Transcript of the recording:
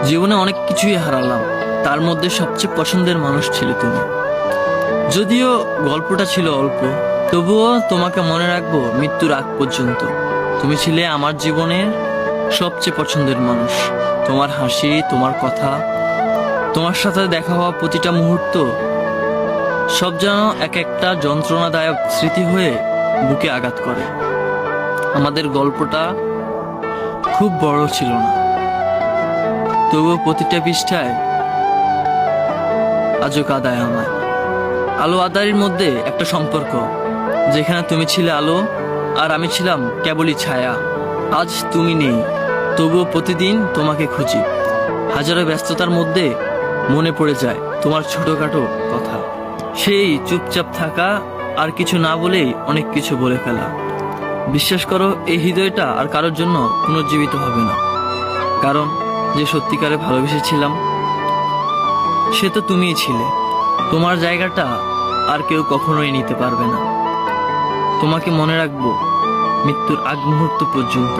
জীবনে অনেক কিছুই হারালাম, তার মধ্যে সবচেয়ে পছন্দের মানুষ ছিল তুমি। যদিও গল্পটা ছিল অল্প, তবুও তোমাকে মনে রাখবো মৃত্যুর আগ পর্যন্ত। তুমি ছিলে আমার জীবনের সবচেয়ে পছন্দের মানুষ। তোমার হাসি, তোমার কথা, তোমার সাথে দেখা হওয়া প্রতিটা মুহূর্ত সব যেন এক একটা যন্ত্রণাদায়ক স্মৃতি হয়ে বুকে আঘাত করে। আমাদের গল্পটা খুব বড় ছিল না, তবুও প্রতিটা পৃষ্ঠায় আজও কাঁদায় আমায়। আলো আঁধারির মধ্যে একটা সম্পর্ক, যেখানে তুমি ছিলে আলো আর আমি ছিলাম কেবলই ছায়া। আজ তুমি নেই, তবুও প্রতিদিন তোমাকে খুঁজি। হাজারো ব্যস্ততার মধ্যে মনে পড়ে যায় তোমার ছোটখাটো কথা, সেই চুপচাপ থাকা আর কিছু না বলেই অনেক কিছু বলে ফেলা। বিশ্বাস করো, এই হৃদয়টা আর কারোর জন্য পুনর্জীবিত হবে না, কারণ যে সত্যিকারে ভালোবেসেছিলাম সে তো তুমিই ছিলে। তোমার জায়গাটা আর কেউ কখনোই নিতে পারবে না। তোমাকে মনে রাখবো মৃত্যুর আগ মুহূর্ত পর্যন্ত।